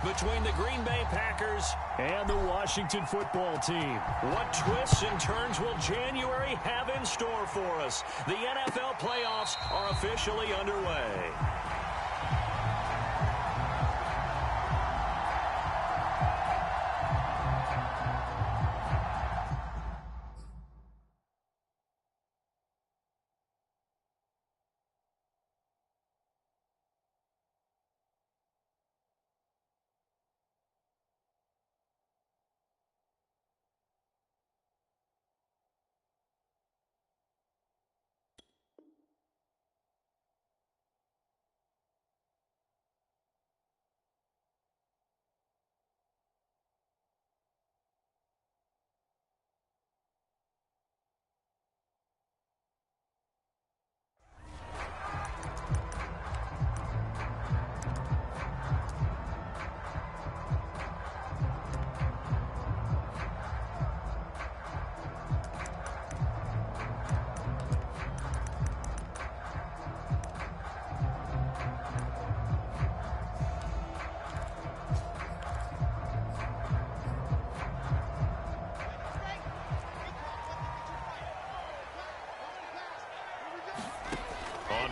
between the Green Bay Packers and the Washington football team. What twists and turns will January have in store for us? The NFL playoffs are officially underway.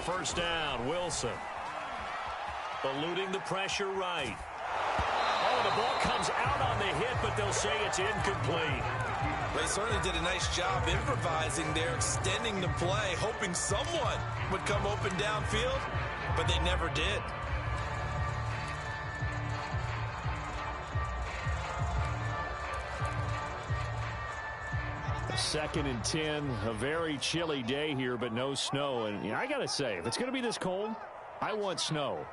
First down, Wilson. Eluding the pressure right. Oh, the ball comes out on the hit, but they'll say it's incomplete. They certainly did a nice job improvising there, extending the play, hoping someone would come open downfield, but they never did. Second and 10, a very chilly day here, but no snow. And I got to say, if it's going to be this cold, I want snow.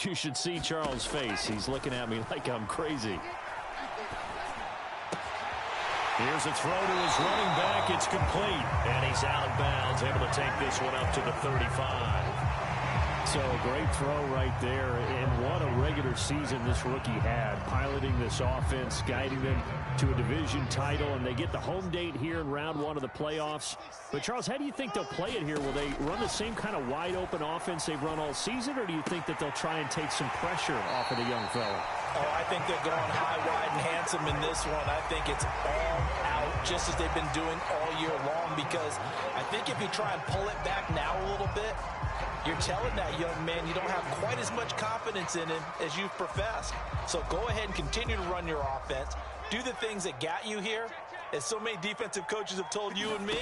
You should see Charles' face. He's looking at me like I'm crazy. Here's a throw to his running back. It's complete. And he's out of bounds, able to take this one up to the 35. So a great throw right there, and what a regular season this rookie had, piloting this offense, guiding them to a division title, and they get the home date here in round one of the playoffs. But, Charles, how do you think they'll play it here? Will they run the same kind of wide-open offense they've run all season, or do you think that they'll try and take some pressure off of the young fella? Oh, I think they're going high, wide, and handsome in this one. I think it's all out, just as they've been doing all year long, because I think if you try and pull it back now a little bit, you're telling that young man you don't have quite as much confidence in him as you've professed. So go ahead and continue to run your offense. Do the things that got you here. As so many defensive coaches have told you and me,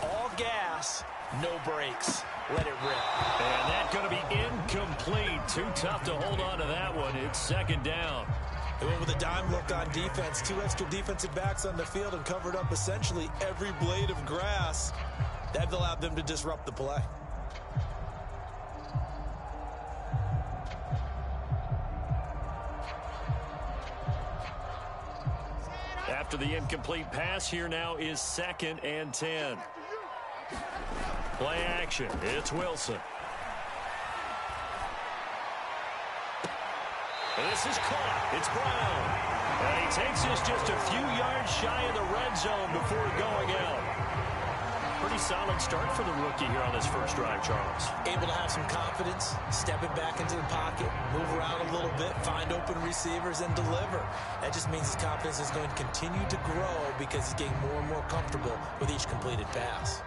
all gas, no brakes. Let it rip. And that's going to be incomplete. Too tough to hold on to that one. It's second down. They went with a dime look on defense. 2 extra defensive backs on the field and covered up essentially every blade of grass. That allowed them to disrupt the play. After the incomplete pass, here now is 2nd and 10. Play action. It's Wilson. This is caught. It's Brown. And he takes this just a few yards shy of the red zone before going out. Pretty solid start for the rookie here on his first drive, Charles. Able to have some confidence, stepping back into the pocket, move around a little bit, find open receivers, and deliver. That just means his confidence is going to continue to grow because he's getting more and more comfortable with each completed pass.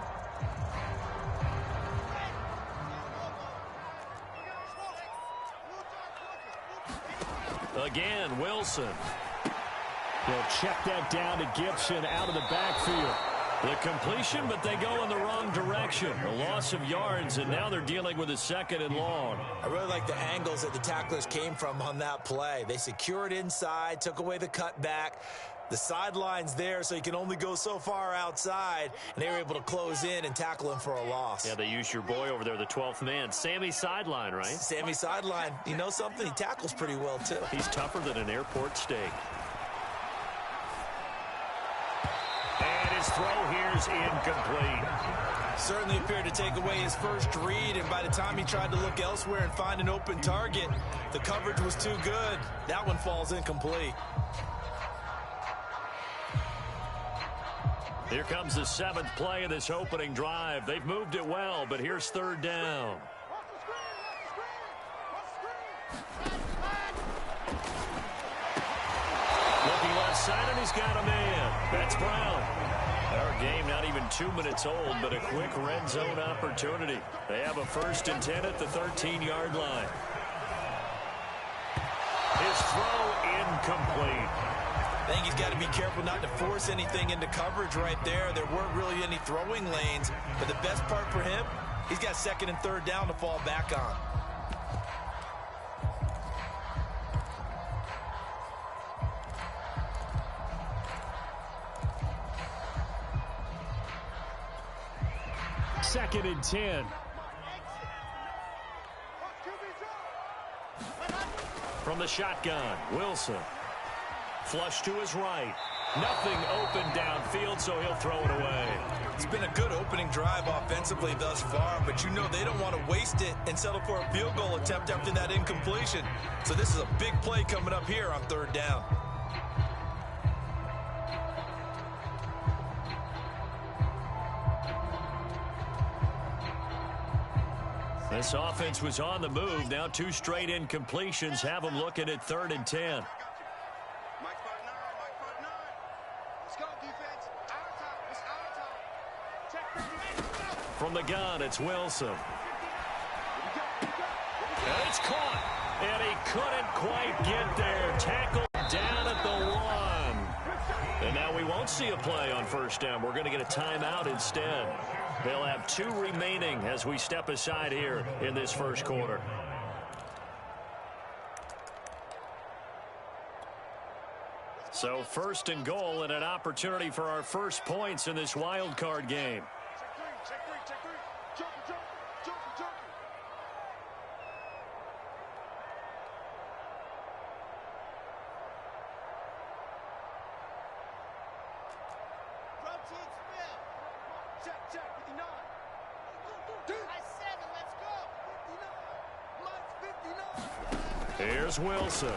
Again, Wilson. They'll check that down to Gibson out of the backfield. The completion, but they go in the wrong direction. A loss of yards, and now they're dealing with a 2nd and long. I really like the angles that the tacklers came from on that play. They secured inside, took away the cutback. The sideline's there, so you can only go so far outside, and they were able to close in and tackle him for a loss. Yeah, they used your boy over there, the 12th man. Sammy Sideline, right? Sammy Sideline. You know something? He tackles pretty well, too. He's tougher than an airport steak. And his throw here's incomplete. Certainly appeared to take away his first read, and by the time he tried to look elsewhere and find an open target, the coverage was too good. That one falls incomplete. Here comes the 7th play of this opening drive. They've moved it well, but here's 3rd down. side, and he's got a man. That's Brown. Our game not even 2 minutes old, but a quick red zone opportunity. They have a 1st and 10 at the 13-yard line. His throw incomplete. I think he's got to be careful not to force anything into coverage right there. There weren't really any throwing lanes, but the best part for him, he's got 2nd and 3rd down to fall back on. Second and 10. From the shotgun, Wilson. Flush to his right. Nothing open downfield, so he'll throw it away. It's been a good opening drive offensively thus far, but you know they don't want to waste it and settle for a field goal attempt after that incompletion. So this is a big play coming up here on 3rd down. This offense was on the move. Now 2 straight incompletions have them looking at 3rd and 10. From the gun, it's Wilson. And it's caught. And he couldn't quite get there. Tackled down at the 1. And now we won't see a play on 1st down. We're going to get a timeout instead. They'll have 2 remaining as we step aside here in this 1st quarter. So 1st and goal and an opportunity for our first points in this wild card game. Here's Wilson.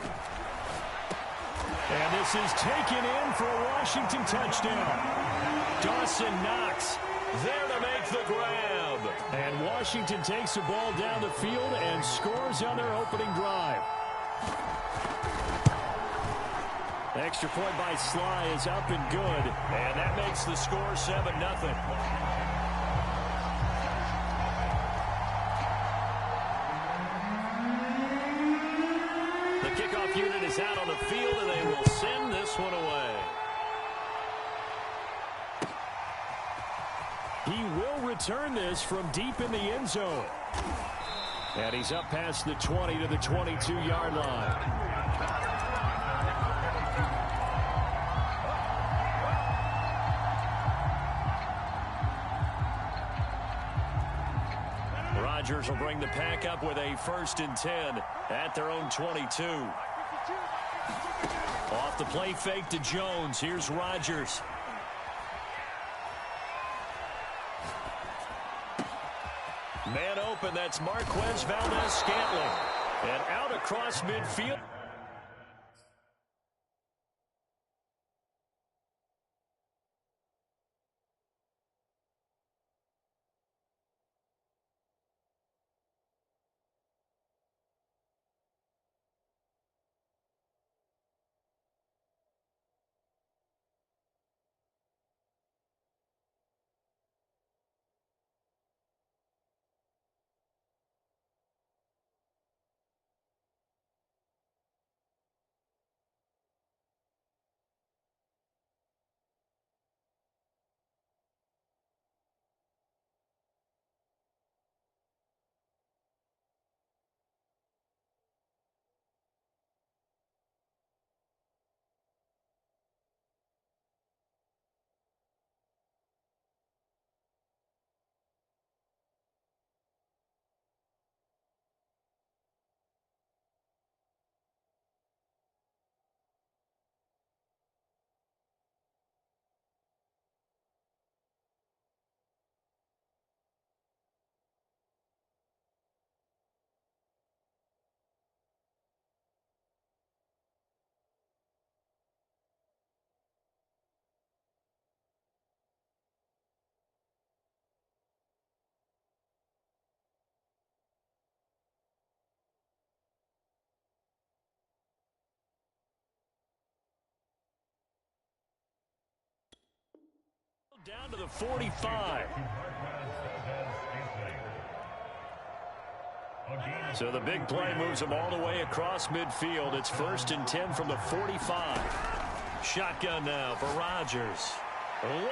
And this is taken in for a Washington touchdown. Dawson Knox there to make the grab. And Washington takes the ball down the field and scores on their opening drive. Extra point by Sly is up and good. And that makes the score 7-0. Kickoff unit is out on the field, and they will send this one away. He will return this from deep in the end zone. And he's up past the 20 to the 22-yard line. Rodgers will bring the pack up with a 1st and 10 at their own 22. Off the play fake to Jones. Here's Rodgers. Man open, that's Marquez Valdez-Scantling. And out across midfield. Down to the 45. So the big play moves them all the way across midfield. It's 1st and 10 from the 45. Shotgun now for Rodgers.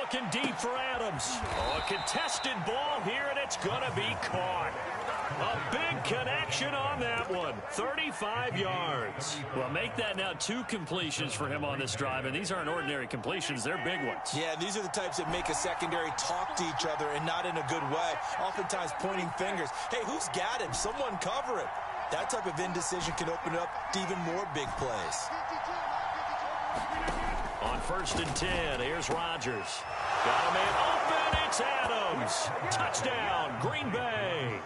Looking deep for Adams. Oh, a contested ball here, and it's going to be caught. A big connection on that one. 35 yards. Well, make that now 2 completions for him on this drive, and these aren't ordinary completions. They're big ones. Yeah, these are the types that make a secondary talk to each other and not in a good way. Oftentimes pointing fingers. Hey, who's got him? Someone cover him. That type of indecision can open up to even more big plays. On 1st and 10, here's Rodgers. Got a man open. It's Adams. Touchdown, Green Bay.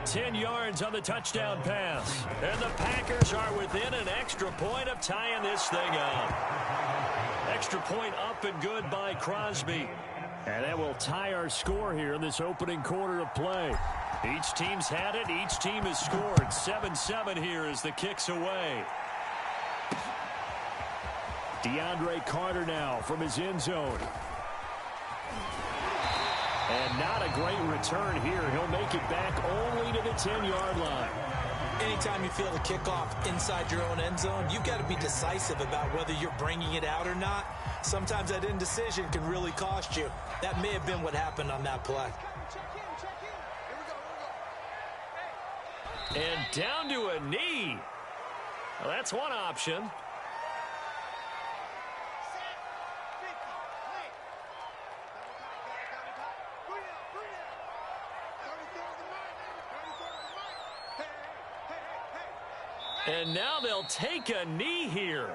10 yards on the touchdown pass. And the Packers are within an extra point of tying this thing up. Extra point up and good by Crosby. And that will tie our score here in this opening quarter of play. Each team's had it. Each team has scored. 7-7 here as the kick's away. DeAndre Carter now from his end zone. And not a great return here. He'll make it back only to the 10-yard line. Anytime you feel the kickoff inside your own end zone, you've got to be decisive about whether you're bringing it out or not. Sometimes that indecision can really cost you. That may have been what happened on that play. And down to a knee. Well, that's one option. And now they'll take a knee here.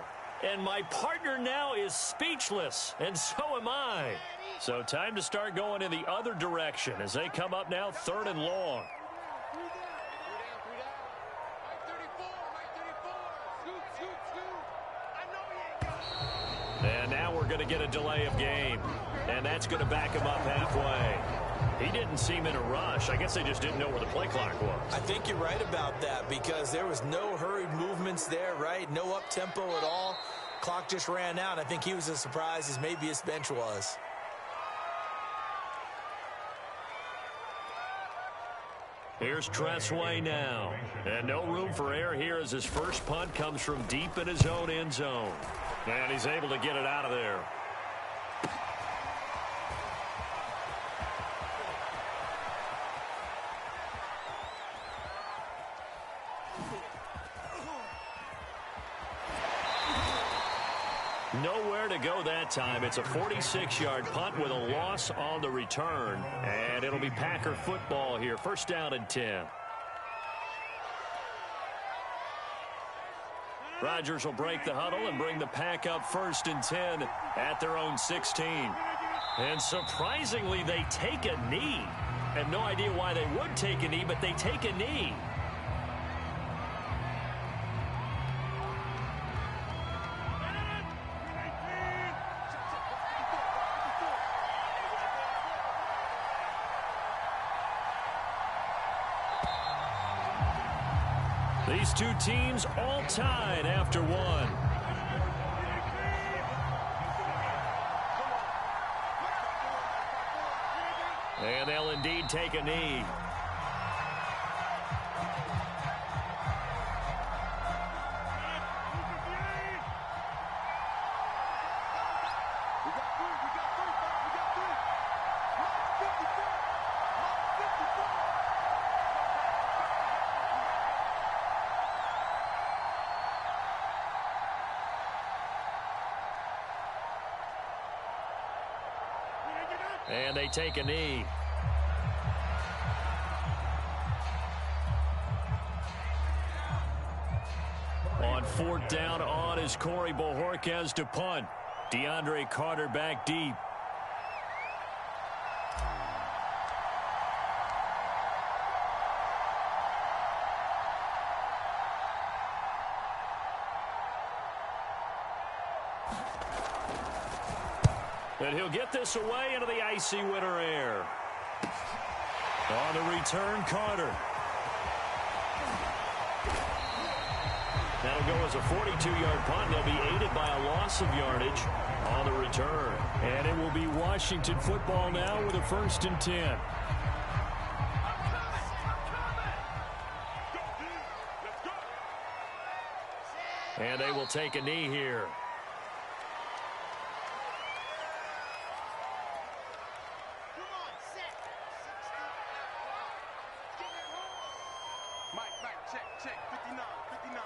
And my partner now is speechless, and so am I. So time to start going in the other direction as they come up now 3rd and long. And now we're going to get a delay of game. And that's going to back him up halfway. He didn't seem in a rush. I guess they just didn't know where the play clock was. I think you're right about that because there was no hurried movements there, right? No up-tempo at all. Clock just ran out. I think he was as surprised as maybe his bench was. Here's Tressway now. And no room for error here as his first punt comes from deep in his own end zone. And he's able to get it out of there. Nowhere to go that time. It's a 46-yard punt with a loss on the return. And it'll be Packer football here. 1st down and 10. Rodgers will break the huddle and bring the Pack up 1st and 10 at their own 16. And surprisingly, they take a knee. I have no idea why they would take a knee, but they take a knee. These two teams all tied after one. And they'll indeed take a knee. And they take a knee. On 4th down on is Corey Bojorquez to punt. DeAndre Carter back deep. And he'll get this away into the icy winter air. On the return, Carter. That'll it'll go as a 42-yard punt. They'll be aided by a loss of yardage on the return. And it will be Washington football now with a 1st and 10. And they will take a knee here. Check, 59, 59.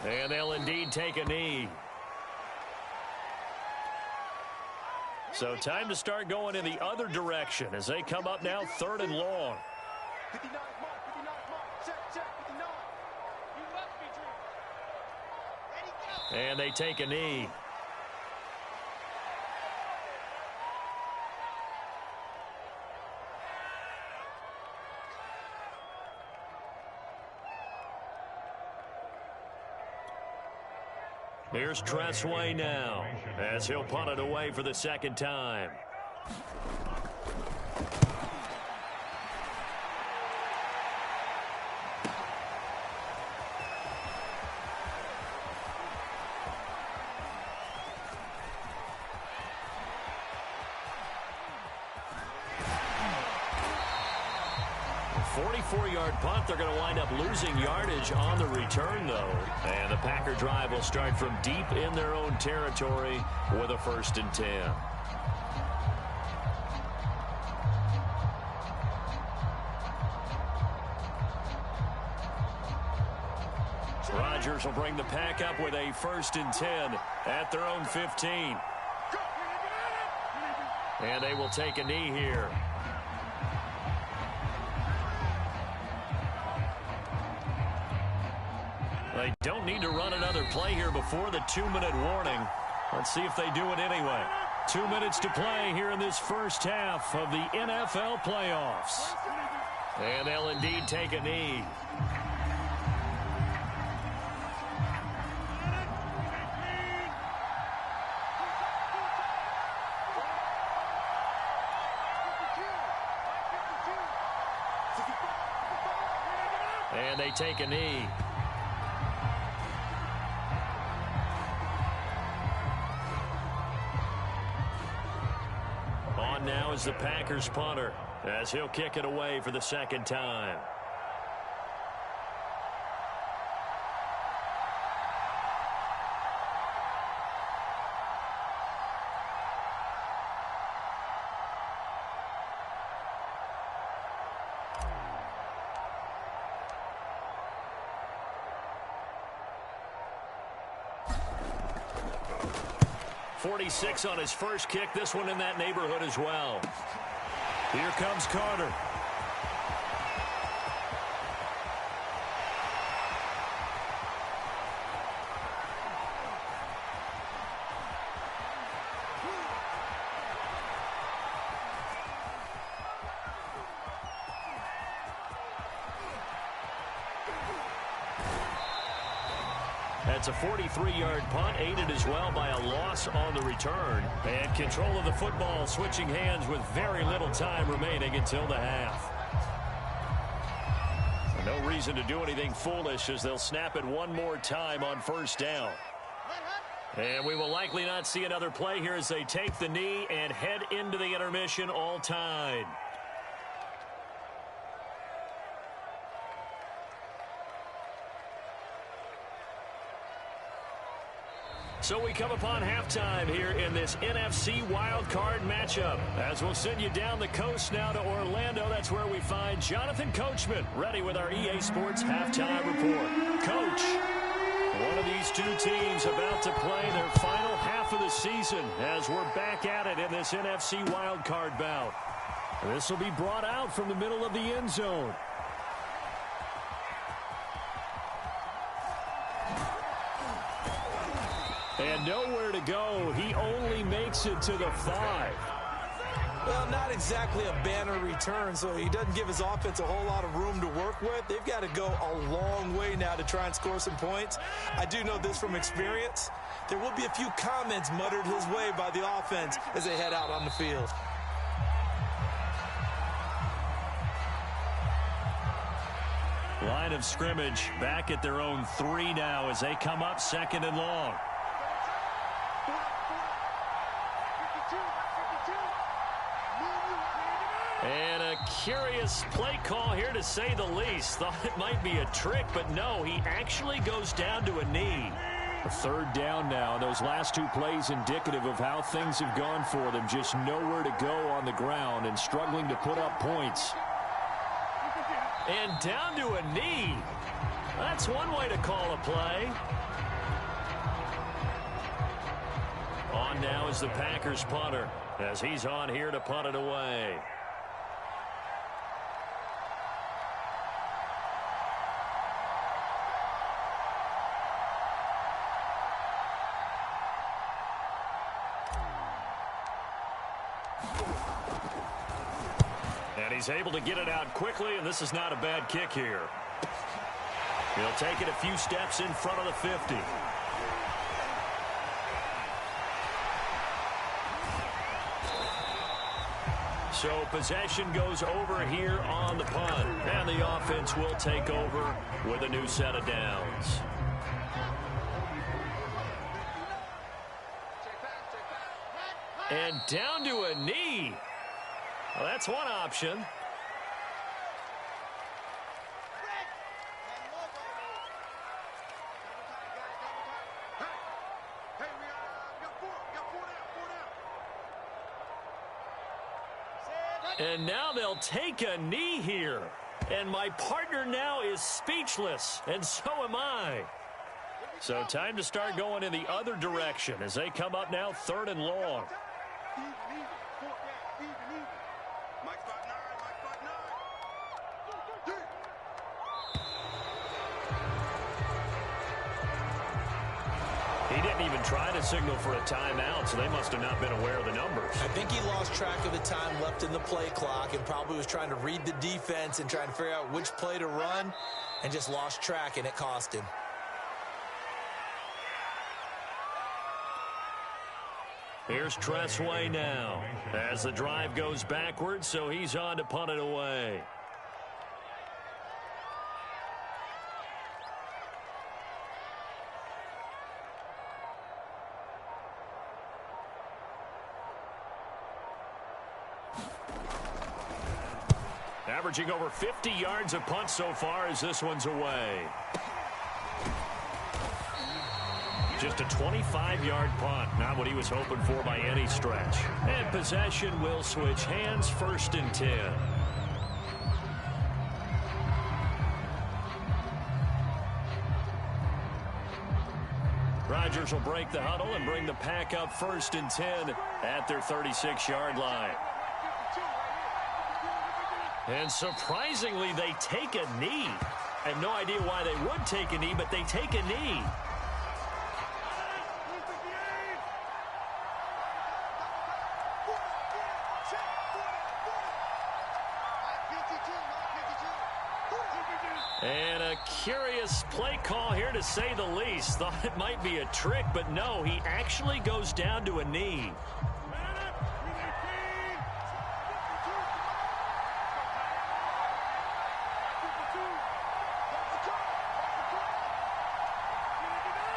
And they'll indeed take a knee. So time to start going in the other direction as they come up now 3rd and long. 59 mark, 59 mark. Check, 59. You left me, Drew. And they take a knee. Here's Tressway now as he'll punt it away for the 2nd time. A 44-yard punt. They're going to wind up losing yardage on the return, though. And the Packer drive will start from deep in their own territory with a 1st and 10. Rodgers will bring the Pack up with a 1st and 10 at their own 15. And they will take a knee here. They don't need to run another play here before the 2-minute warning. Let's see if they do it anyway. 2 minutes to play here in this first half of the NFL playoffs. And they'll indeed take a knee. And they take a knee. On now is the Packers punter as he'll kick it away for the 2nd time. .46 on his first kick. This one in that neighborhood as well. Here comes Carter. That's a 43-yard punt, aided as well by a loss on the return. And control of the football switching hands with very little time remaining until the half. No reason to do anything foolish as they'll snap it one more time on 1st down. And we will likely not see another play here as they take the knee and head into the intermission all tied. So we come upon halftime here in this NFC wildcard matchup. As we'll send you down the coast now to Orlando, that's where we find Jonathan Coachman ready with our EA Sports halftime report. Coach, one of these two teams about to play their final half of the season as we're back at it in this NFC wildcard bout. This will be brought out from the middle of the end zone. And nowhere to go. He only makes it to the 5. Well, not exactly a banner return, so he doesn't give his offense a whole lot of room to work with. They've got to go a long way now to try and score some points. I do know this from experience. There will be a few comments muttered his way by the offense as they head out on the field. Line of scrimmage back at their own 3 now as they come up 2nd and long. And a curious play call here, to say the least. Thought it might be a trick, but no, he actually goes down to a knee. A 3rd down now, and those last 2 plays indicative of how things have gone for them. Just nowhere to go on the ground and struggling to put up points. And down to a knee. That's one way to call a play. On now is the Packers punter, as he's on here to punt it away. And he's able to get it out quickly, and this is not a bad kick here. He'll take it a few steps in front of the 50. So possession goes over here on the punt, and the offense will take over with a new set of downs. And down to a knee. Well, that's one option. And now they'll take a knee here. And my partner now is speechless, and so am I. So time to start going in the other direction as they come up now 3rd and long. He didn't even try to signal for a timeout, so they must have not been aware of the numbers. I think he lost track of the time left in the play clock and probably was trying to read the defense and trying to figure out which play to run, and just lost track, and it cost him. Here's Tressway now as the drive goes backwards, so he's on to punt it away. Averaging over 50 yards a punt so far as this one's away. Just a 25-yard punt, not what he was hoping for by any stretch. And possession will switch hands, 1st and 10. Rodgers will break the huddle and bring the pack up 1st and 10 at their 36-yard line. And surprisingly, they take a knee. I have no idea why they would take a knee, but they take a knee. And a curious play call here, to say the least. Thought it might be a trick, but no, he actually goes down to a knee.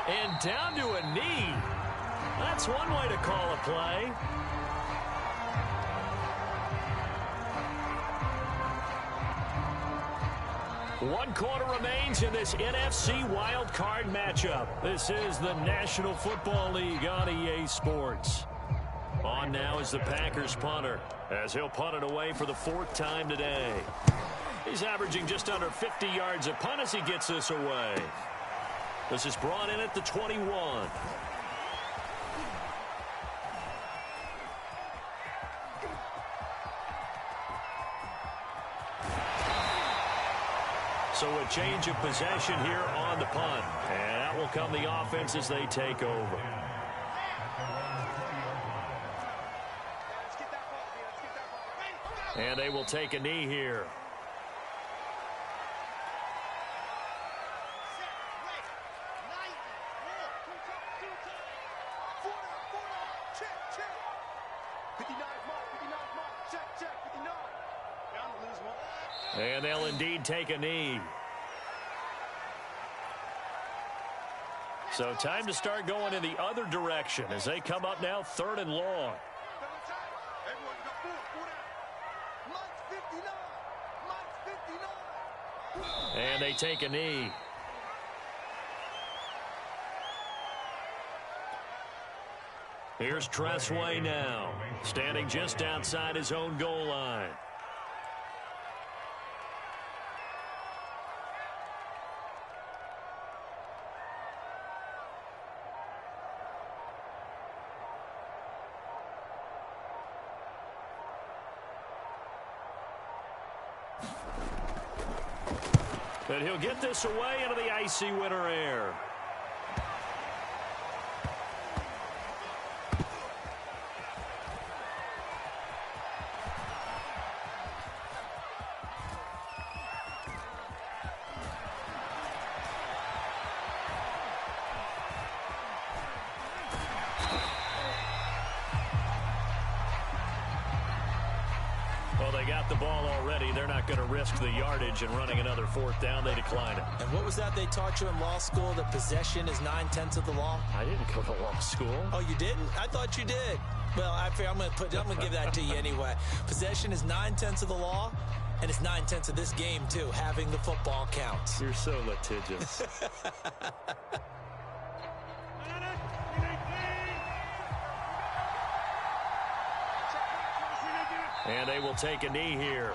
And down to a knee. That's one way to call a play. One quarter remains in this NFC wildcard matchup. This is the National Football League on EA Sports. On now is the Packers punter, as he'll punt it away for the 4th time today. He's averaging just under 50 yards a punt as he gets this away. This is brought in at the 21. So a change of possession here on the punt. And that will come the offense as they take over. And they will take a knee here. And they'll indeed take a knee. So time to start going in the other direction as they come up now 3rd and long. And they take a knee. Here's Tressway now, standing just outside his own goal line. But he'll get this away into the icy winter air. Well, they got the ball already. They're not going to risk the yardage and running another 4th down. They decline it. And what was that they taught you in law school, that possession is 9/10 of the law? I didn't go to law school. Oh, you didn't? I thought you did. Well, I'm going to give that to you anyway. Possession is 9/10 of the law, and it's 9/10 of this game, too. Having the football counts. You're so litigious. And they will take a knee here.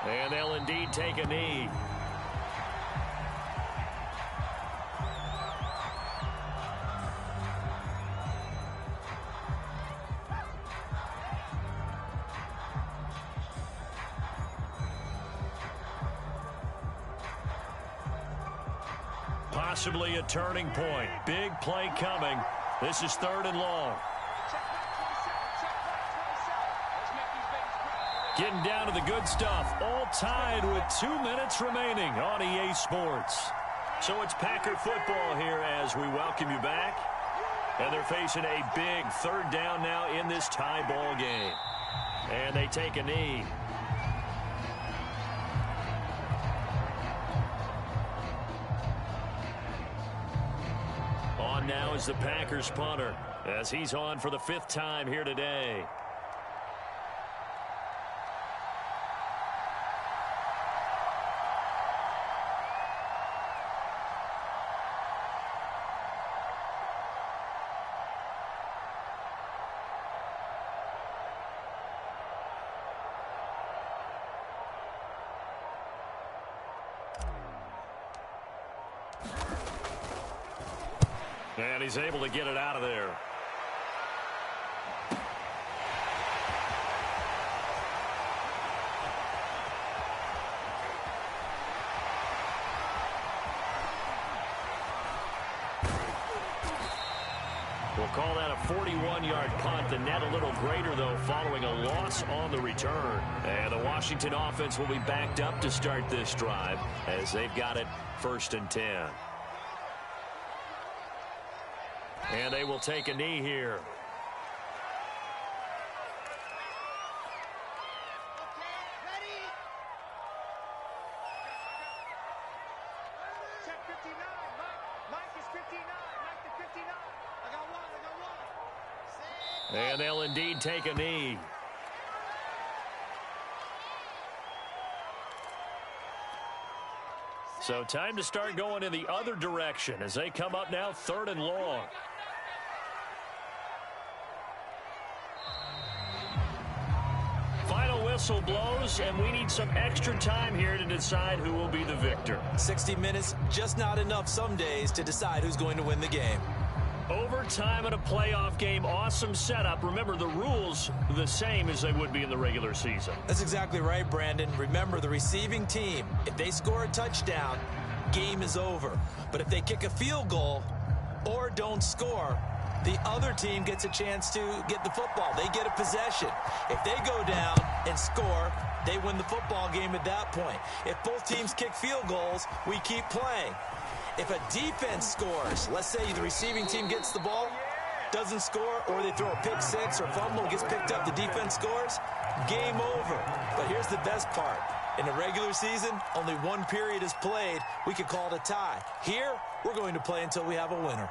And they'll indeed take a knee. Possibly a turning point. Big play coming. This is 3rd and long. Getting down to the good stuff. All tied with 2 minutes remaining on EA Sports. So it's Packer football here as we welcome you back. And they're facing a big 3rd down now in this tie ball game. And they take a knee. On now is the Packers punter as he's on for the 5th time here today. And he's able to get it out of there. We'll call that a 41-yard punt. The net a little greater, though, following a loss on the return. And the Washington offense will be backed up to start this drive as they've got it 1st and 10. And they will take a knee here. Check 59. Mike is 59. Mike to 59. I got one. And they'll indeed take a knee. So time to start going in the other direction as they come up now 3rd and long. Final whistle blows, and we need some extra time here to decide who will be the victor. 60 minutes, just not enough some days to decide who's going to win the game. Overtime in a playoff game, awesome setup. Remember, the rules the same as they would be in the regular season. That's exactly right, Brandon. Remember, the receiving team, if they score a touchdown, game is over. But if they kick a field goal or don't score, the other team gets a chance to get the football. They get a possession. If they go down and score, they win the football game at that point. If both teams kick field goals, we keep playing. If a defense scores, let's say the receiving team gets the ball, doesn't score, or they throw a pick six or fumble, gets picked up, the defense scores, game over. But here's the best part. In the regular season, only one period is played. We could call it a tie. Here, we're going to play until we have a winner.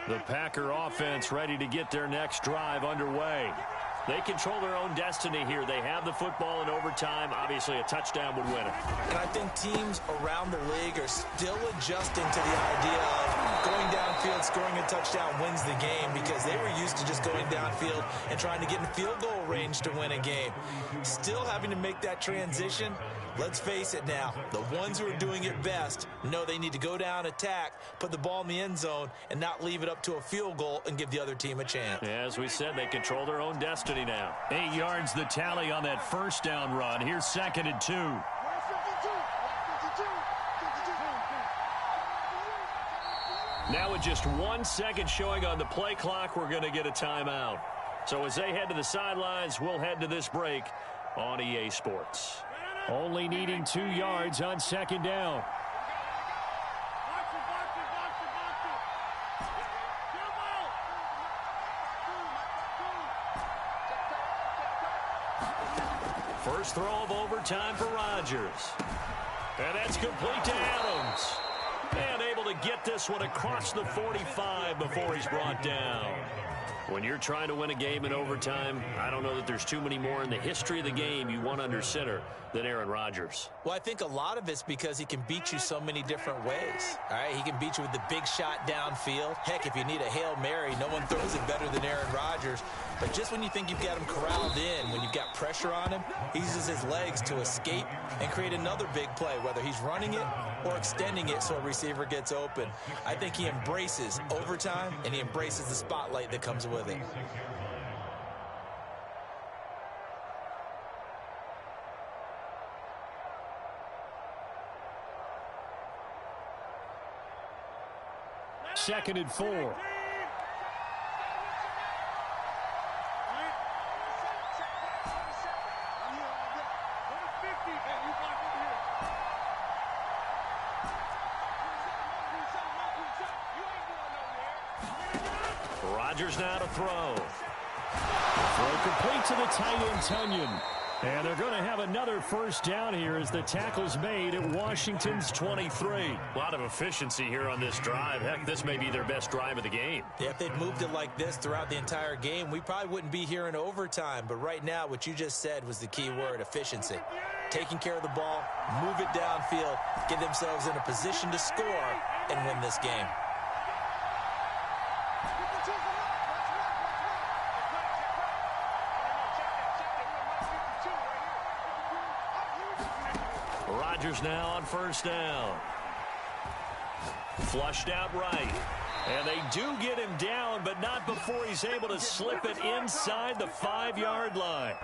The Packer offense ready to get their next drive underway. They control their own destiny here. They have the football in overtime. Obviously, a touchdown would win it. And I think teams around the league are still adjusting to the idea of going downfield, scoring a touchdown wins the game, because they were used to just going downfield and trying to get in field goal range to win a game. Still having to make that transition. Let's face it now, the ones who are doing it best know they need to go down, attack, put the ball in the end zone, and not leave it up to a field goal and give the other team a chance. As we said, they control their own destiny now. 8 yards the tally on that first down run. Here's 2nd and 2. Now with just 1 second showing on the play clock, we're going to get a timeout. So as they head to the sidelines, we'll head to this break on EA Sports. Only needing 2 yards on 2nd down. First throw of overtime for Rodgers. And that's complete to Adams. And able to get this one across the 45 before he's brought down. When you're trying to win a game in overtime, I don't know that there's too many more in the history of the game you want under center than Aaron Rodgers. Well, I think a lot of it's because he can beat you so many different ways. All right, he can beat you with the big shot downfield. Heck, if you need a Hail Mary, no one throws it better than Aaron Rodgers. But just when you think you've got him corralled in, when you've got pressure on him, he uses his legs to escape and create another big play, whether he's running it or extending it so a receiver gets open. I think he embraces overtime, and he embraces the spotlight that comes with it. Second and 4. Rodgers now to throw. Throw complete to the tight end, Tunyon. And they're going to have another first down here as the tackle's made at Washington's 23. A lot of efficiency here on this drive. Heck, this may be their best drive of the game. Yeah, if they'd moved it like this throughout the entire game, we probably wouldn't be here in overtime. But right now, what you just said was the key word, efficiency. Taking care of the ball, move it downfield, get themselves in a position to score, and win this game. Rodgers now on first down. Flushed out right. And they do get him down, but not before he's able to slip it inside the 5-yard line.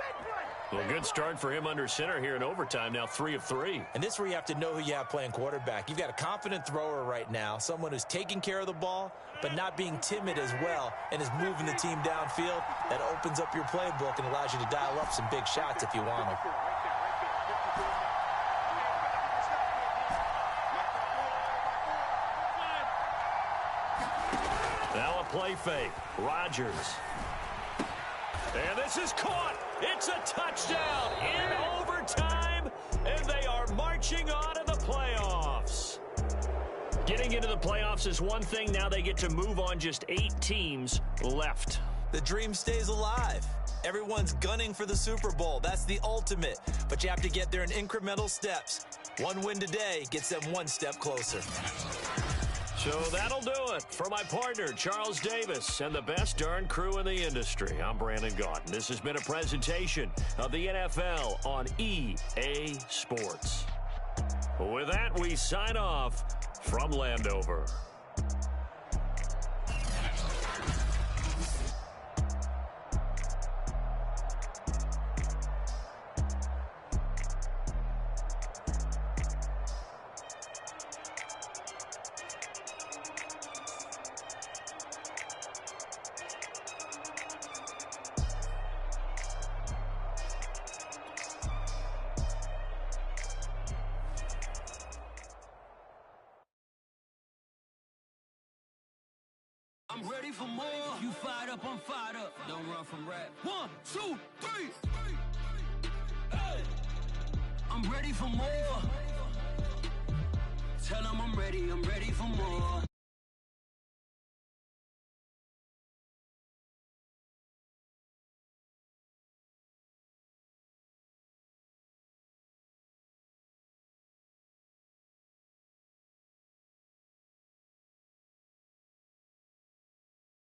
Well, good start for him under center here in overtime, now 3 of 3. And this is where you have to know who you have playing quarterback. You've got a confident thrower right now, someone who's taking care of the ball, but not being timid as well, and is moving the team downfield. That opens up your playbook and allows you to dial up some big shots if you want them. Now a play fake. Rodgers. And this is caught. It's a touchdown in overtime, and they are marching on to the playoffs. Getting into the playoffs is one thing. Now they get to move on. Just 8 teams left. The dream stays alive. Everyone's gunning for the Super Bowl. That's the ultimate. But you have to get there in incremental steps. One win today gets them one step closer. So that'll do it for my partner, Charles Davis, and the best darn crew in the industry. I'm Brandon Gaudin. This has been a presentation of the NFL on EA Sports. With that, we sign off from Landover. I'm ready for more. If you fired up, I'm fired up. Don't run from rap. 1, 2, 3. Hey. I'm ready for more. Tell them I'm ready for more.